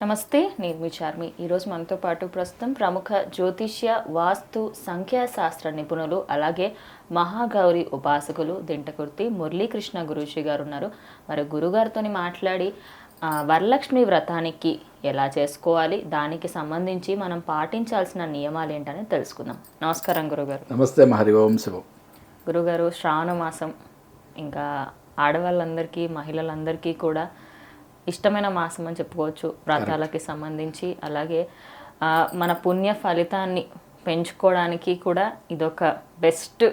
నమస్తే, నేను మీ చార్మి. ఈరోజు మనతో పాటు ప్రస్తుతం ప్రముఖ జ్యోతిష్య, వాస్తు, సంఖ్యాశాస్త్ర నిపుణులు, అలాగే మహాగౌరి ఉపాసకులు దింటకుర్తి మురళీకృష్ణ గురూజీ గారు ఉన్నారు. మరి గురుగారితో మాట్లాడి వరలక్ష్మి వ్రతానికి ఎలా చేసుకోవాలి, దానికి సంబంధించి మనం పాటించాల్సిన నియమాలు ఏంటని తెలుసుకుందాం. నమస్కారం గురుగారు. నమస్తే. హరి ఓం శివం. గురుగారు, శ్రావణ మాసం ఇంకా ఆడవాళ్ళందరికీ, మహిళలందరికీ కూడా ఇష్టమైన మాసం అని చెప్పుకోవచ్చు వ్రతాలకి సంబంధించి. అలాగే మన పుణ్య ఫలితాన్ని పెంచుకోవడానికి కూడా ఇదొక బెస్ట్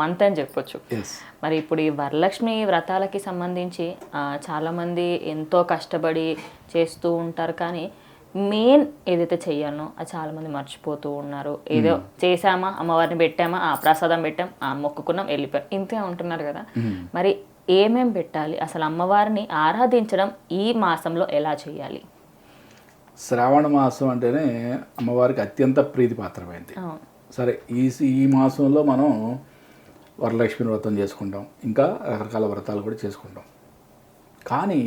మంత్ అని చెప్పొచ్చు. మరి ఇప్పుడు ఈ వరలక్ష్మి వ్రతాలకి సంబంధించి చాలామంది ఎంతో కష్టపడి చేస్తూ ఉంటారు, కానీ మెయిన్ ఏదైతే చెయ్యాలనో అది చాలామంది మర్చిపోతూ ఉన్నారు. ఏదో చేసామా, అమ్మవారిని పెట్టామా, ప్రసాదం పెట్టాం, మొక్కుకున్నాం, వెళ్ళిపోయాం, ఇంతే ఉంటున్నారు కదా. మరి ఏమేం పెట్టాలి, అసలు అమ్మవారిని ఆరాధించడం ఈ మాసంలో ఎలా చేయాలి? శ్రావణ మాసం అంటేనే అమ్మవారికి అత్యంత ప్రీతిపాత్రమైంది. సరే, ఈ మాసంలో మనం వరలక్ష్మి వ్రతం చేసుకుంటాం, ఇంకా రకరకాల వ్రతాలు కూడా చేసుకుంటాం. కానీ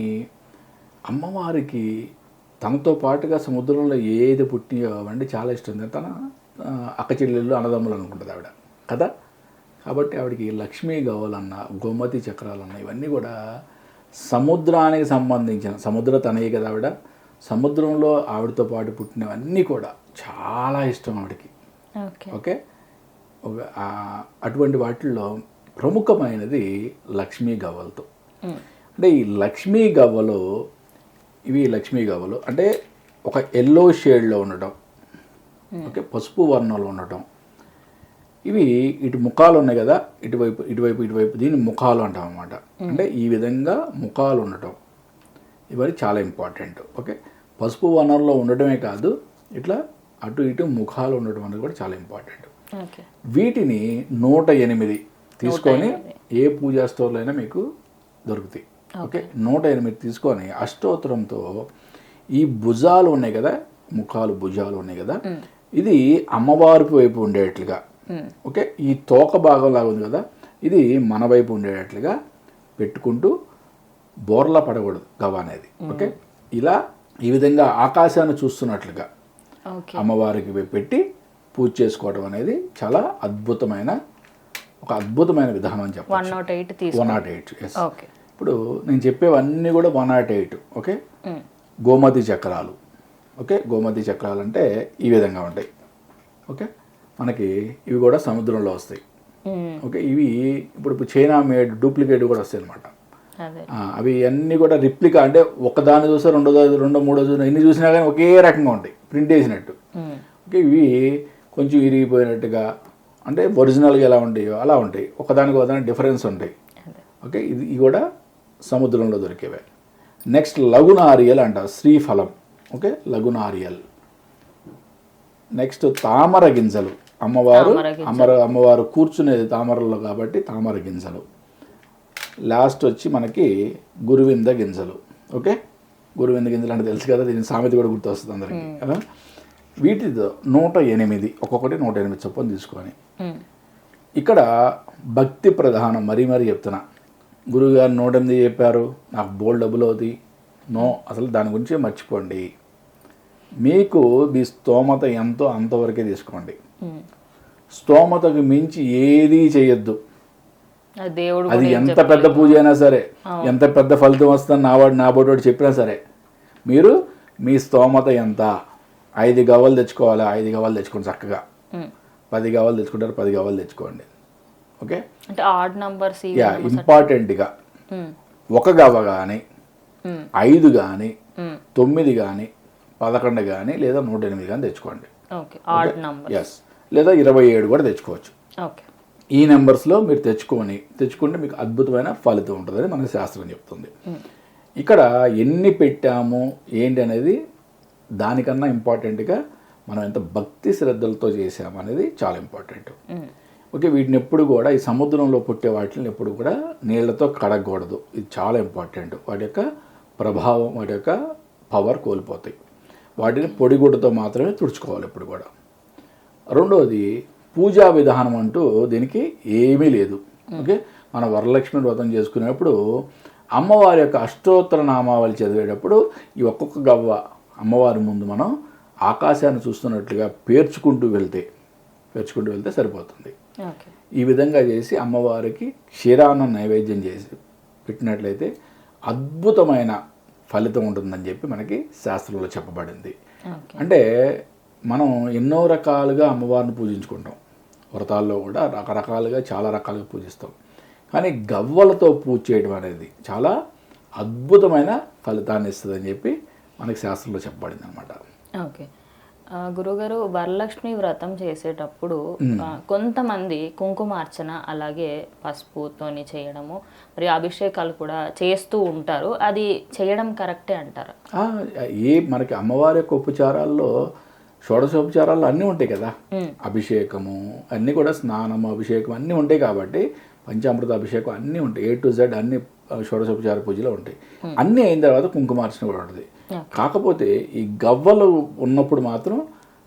అమ్మవారికి తనతో పాటుగా సముద్రంలో ఏది పుట్టినాయో అవండి చాలా ఇష్టం. తన అక్క చెల్లెళ్ళు, అన్నదమ్ములు అనుకుంటుంది ఆవిడ కదా. కాబట్టి ఆవిడకి లక్ష్మీ గవ్వలన్నా, గోమతి చక్రాలన్నా ఇవన్నీ కూడా సముద్రానికి సంబంధించిన, సముద్ర తనయ్య కదా ఆవిడ, సముద్రంలో ఆవిడతో పాటు పుట్టినవన్నీ కూడా చాలా ఇష్టం ఆవిడకి. ఓకే, అటువంటి వాటిల్లో ప్రముఖమైనది లక్ష్మీ గవ్వలతో. అంటే ఈ లక్ష్మీ గవ్వలు, ఇవి లక్ష్మీ గవ్వలు అంటే ఒక ఎల్లో షేడ్లో ఉండటం, ఓకే, పసుపు వర్ణంలో ఉండటం. ఇవి ఇటు ముఖాలు ఉన్నాయి కదా, ఇటువైపు ఇటువైపు ఇటువైపు, దీన్ని ముఖాలు అంటాం అన్నమాట. అంటే ఈ విధంగా ముఖాలు ఉండటం ఇవన్నీ చాలా ఇంపార్టెంట్. ఓకే, పసుపు వర్ణంలో ఉండటమే కాదు, ఇట్లా అటు ఇటు ముఖాలు ఉండటం అనేది కూడా చాలా ఇంపార్టెంట్. వీటిని 108 తీసుకొని ఏ పూజా స్టోర్లో అయినా మీకు దొరుకుతాయి. ఓకే, 108 తీసుకొని అష్టోత్తరంతో ఈ భుజాలు ఉన్నాయి కదా, ముఖాలు భుజాలు ఉన్నాయి కదా, ఇది అమ్మవారి వైపు ఉండేట్లుగా, ఓకే, ఈ తోక భాగం లాగా ఉంది కదా, ఇది మన వైపు ఉండేటట్లుగా పెట్టుకుంటూ బోర్లా పడకూడదు గవ్వ అనేది. ఓకే, ఇలా ఈ విధంగా ఆకాశాన్ని చూస్తున్నట్లుగా అమ్మవారికి పెట్టి పూజ చేసుకోవడం అనేది చాలా అద్భుతమైన విధానం అని చెప్పాలి. 108. ఎస్. ఇప్పుడు నేను చెప్పేవన్నీ కూడా 108. ఓకే, గోమతి చక్రాలు. ఓకే, గోమతి చక్రాలు అంటే ఈ విధంగా ఉంటాయి. ఓకే, మనకి ఇవి కూడా సముద్రంలో వస్తాయి. ఓకే, ఇవి ఇప్పుడు చైనా మేడ్ డూప్లికేట్ కూడా వస్తాయి అనమాట. అవి అన్నీ కూడా రిప్లికా, అంటే ఒకదాన్ని చూస్తే రెండో మూడో చూసినా, ఎన్ని చూసినా కానీ ఒకే రకంగా ఉంటాయి, ప్రింట్ వేసినట్టు. ఓకే, ఇవి కొంచెం ఇరిగిపోయినట్టుగా, అంటే ఒరిజినల్గా ఎలా ఉంటాయో అలా ఉంటాయి, ఒకదానికి డిఫరెన్స్ ఉంటాయి. ఓకే, ఇది కూడా సముద్రంలో దొరికేవే. నెక్స్ట్ లగునారియల్ అంట, శ్రీఫలం. ఓకే, లగునారియల్. నెక్స్ట్ తామర గింజలు. అమ్మవారు కూర్చునేది తామరలో కాబట్టి తామర గింజలు. లాస్ట్ వచ్చి మనకి గురువింద గింజలు. ఓకే, గురువింద గింజలు అంటే తెలుసు కదా, దీని సామెత కూడా గుర్తొస్తుంది అందరికీ కదా. వీటితో 108, ఒక్కొక్కటి 108 చొప్పున తీసుకొని, ఇక్కడ భక్తి ప్రధానం. మరీ చెప్తున్నా, గురువుగారు 108 చెప్పారు, నాకు బోల్డ్ డబ్బులు అవుతాయి, నో, అసలు దాని గురించి మర్చిపోండి. మీకు మీ స్తోమత ఎంతో అంతవరకే తీసుకోండి. స్తోమతకు మించి ఏదీ చేయొద్దు. అది ఎంత పెద్ద పూజ అయినా సరే, ఎంత పెద్ద ఫలితం వస్తుందని నా బోటోడు చెప్పినా సరే, మీరు మీ స్తోమత ఎంత, 5 గవ్వలు తెచ్చుకోవాలి, 5 గవ్వలు తెచ్చుకోండి చక్కగా. 10 గవ్వలు తెచ్చుకుంటారు, 10 గవ్వలు తెచ్చుకోండి. ఓకే, ఇంపార్టెంట్గా 1 గవ్వ కానీ, 5 కానీ, 9 కానీ, 11 కానీ, లేదా 108 కానీ తెచ్చుకోండి. ఎస్, లేదా 27 కూడా తెచ్చుకోవచ్చు. ఈ నెంబర్స్లో మీరు తెచ్చుకుంటే మీకు అద్భుతమైన ఫలితం ఉంటుందని మనకి శాస్త్రం చెప్తుంది. ఇక్కడ ఎన్ని పెట్టాము ఏంటి అనేది దానికన్నా ఇంపార్టెంట్గా మనం ఎంత భక్తి శ్రద్ధలతో చేసాము అనేది చాలా ఇంపార్టెంట్. ఓకే, వీటిని ఎప్పుడు కూడా, ఈ సముద్రంలో పుట్టే వాటిని ఎప్పుడు కూడా నీళ్లతో కడగకూడదు. ఇది చాలా ఇంపార్టెంట్. వాటి యొక్క ప్రభావం, వాటి యొక్క పవర్ కోల్పోతాయి. వాటిని పొడిగుడ్డతో మాత్రమే తుడుచుకోవాలి ఎప్పుడు కూడా. రెండోది, పూజా విధానం అంటూ దీనికి ఏమీ లేదు. ఓకే, మన వరలక్ష్మి వ్రతం చేసుకునేప్పుడు అమ్మవారి యొక్క అష్టోత్తర నామావళి చదివేటప్పుడు ఈ ఒక్కొక్క గవ్వ అమ్మవారి ముందు మనం ఆకాశాన్ని చూస్తున్నట్లుగా పేర్చుకుంటూ వెళ్తే సరిపోతుంది. ఓకే. ఈ విధంగా చేసి అమ్మవారికి క్షీరాన్నం నైవేద్యం చేసి పెట్టినట్లయితే అద్భుతమైన ఫలితం ఉంటుందని చెప్పి మనకి శాస్త్రంలో చెప్పబడింది. ఓకే. అంటే మనం ఎన్నో రకాలుగా అమ్మవారిని పూజించుకుంటాం, వ్రతాల్లో కూడా రకరకాలుగా చాలా రకాలుగా పూజిస్తాం. కానీ గవ్వలతో పూజ చేయడం అనేది చాలా అద్భుతమైన ఫలితాన్ని ఇస్తుందని చెప్పి మనకి శాస్త్రంలో చెప్పబడింది అనమాట. ఓకే. గురుగారు, వరలక్ష్మి వ్రతం చేసేటప్పుడు కొంతమంది కుంకుమార్చన అలాగే పసుపుతోని చేయడము, మరి అభిషేకాలు కూడా చేస్తూ ఉంటారు. అది చేయడం కరెక్టే అంటారా? మనకి అమ్మవారి యొక్క ఉపచారాల్లో షోడశోపచారాలు అన్నీ ఉంటాయి కదా, అభిషేకము అన్నీ కూడా, స్నానము అభిషేకం అన్నీ ఉంటాయి కాబట్టి పంచామృత అభిషేకం అన్నీ ఉంటాయి, A to Z అన్ని షోడశోపచార పూజలో ఉంటాయి. అన్నీ అయిన తర్వాత కుంకుమార్చన కూడా ఉంటుంది. కాకపోతే ఈ గవ్వలు ఉన్నప్పుడు మాత్రం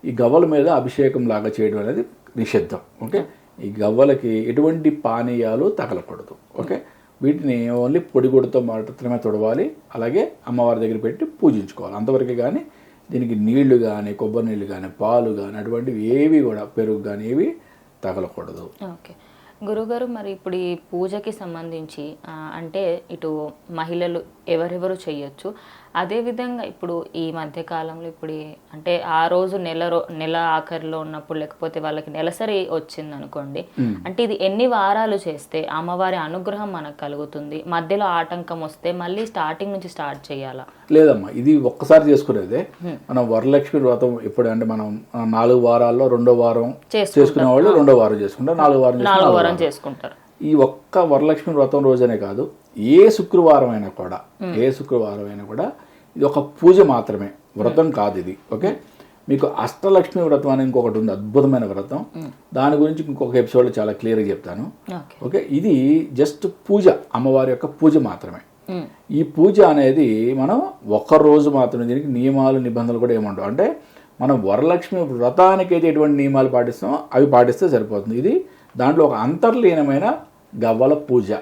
ఈ గవ్వల మీద అభిషేకం లాగా చేయడం అనేది నిషిద్ధం. ఓకే. ఈ గవ్వలకి ఎటువంటి పానీయాలు తగలకూడదు. ఓకే. వీటిని ఓన్లీ పొడిగుడితో మాత్రమే తొడవాలి, అలాగే అమ్మవారి దగ్గర పెట్టి పూజించుకోవాలి అంతవరకే. కానీ దీనికి నీళ్లు కానీ, కొబ్బరి నీళ్ళు కానీ, పాలు కానీ అటువంటివి ఏవి కూడా, పెరుగు కానీ ఏవి తగలకూడదు. ఓకే. గురుగారు, మరి ఇప్పుడు ఈ పూజకి సంబంధించి అంటే ఇటు మహిళలు ఎవరెవరు చేయొచ్చు, అదేవిధంగా ఇప్పుడు ఈ మధ్యకాలంలో ఇప్పుడు అంటే ఆ రోజు నెల ఆఖరిలో ఉన్నప్పుడు, లేకపోతే వాళ్ళకి నెలసరి వచ్చింది అనుకోండి, అంటే ఇది ఎన్ని వారాలు చేస్తే అమ్మవారి అనుగ్రహం మనకు కలుగుతుంది? మధ్యలో ఆటంకం వస్తే మళ్ళీ స్టార్టింగ్ నుంచి స్టార్ట్ చేయాలా? లేదమ్మా, ఇది ఒక్కసారి చేసుకునేదే. మనం వరలక్ష్మి వ్రతం ఎప్పుడు అంటే మనం 4 వారాల్లో 2వ వారం చేసుకునే వాళ్ళు 2వ వారం చేసుకుంటారు, 4వ వారం చేసుకుంటారు. ఈ ఒక్క వరలక్ష్మి వ్రతం రోజనే కాదు, ఏ శుక్రవారం అయినా కూడా ఇది ఒక పూజ మాత్రమే, వ్రతం కాదు ఇది. ఓకే. మీకు అష్టలక్ష్మి వ్రతం అని ఇంకొకటి ఉంది, అద్భుతమైన వ్రతం. దాని గురించి ఇంకొక ఎపిసోడ్లో చాలా క్లియర్గా చెప్తాను. ఓకే. ఇది జస్ట్ పూజ, అమ్మవారి యొక్క పూజ మాత్రమే. ఈ పూజ అనేది మనం ఒక్క రోజు మాత్రమే, దీనికి నియమాలు నిబంధనలు కూడా ఏముండవు. అంటే మనం వరలక్ష్మి వ్రతానికైతే ఎటువంటి నియమాలు పాటిస్తామో అవి పాటిస్తే సరిపోతుంది. ఇది దాంట్లో ఒక అంతర్లీనమైన గవ్వల పూజ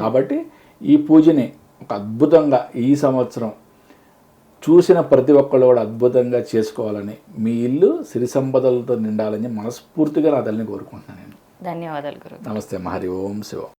కాబట్టి ఈ పూజని ఒక అద్భుతంగా ఈ సంవత్సరం చూసిన ప్రతి ఒక్కళ్ళు కూడా అద్భుతంగా చేసుకోవాలని, మీ ఇల్లు సిరి సంపదలతో నిండాలని మనస్ఫూర్తిగా నా తల్లిని కోరుకుంటున్నాను నేను. ధన్యవాదాలు గురు. నమస్తే. హరి ఓం శివ.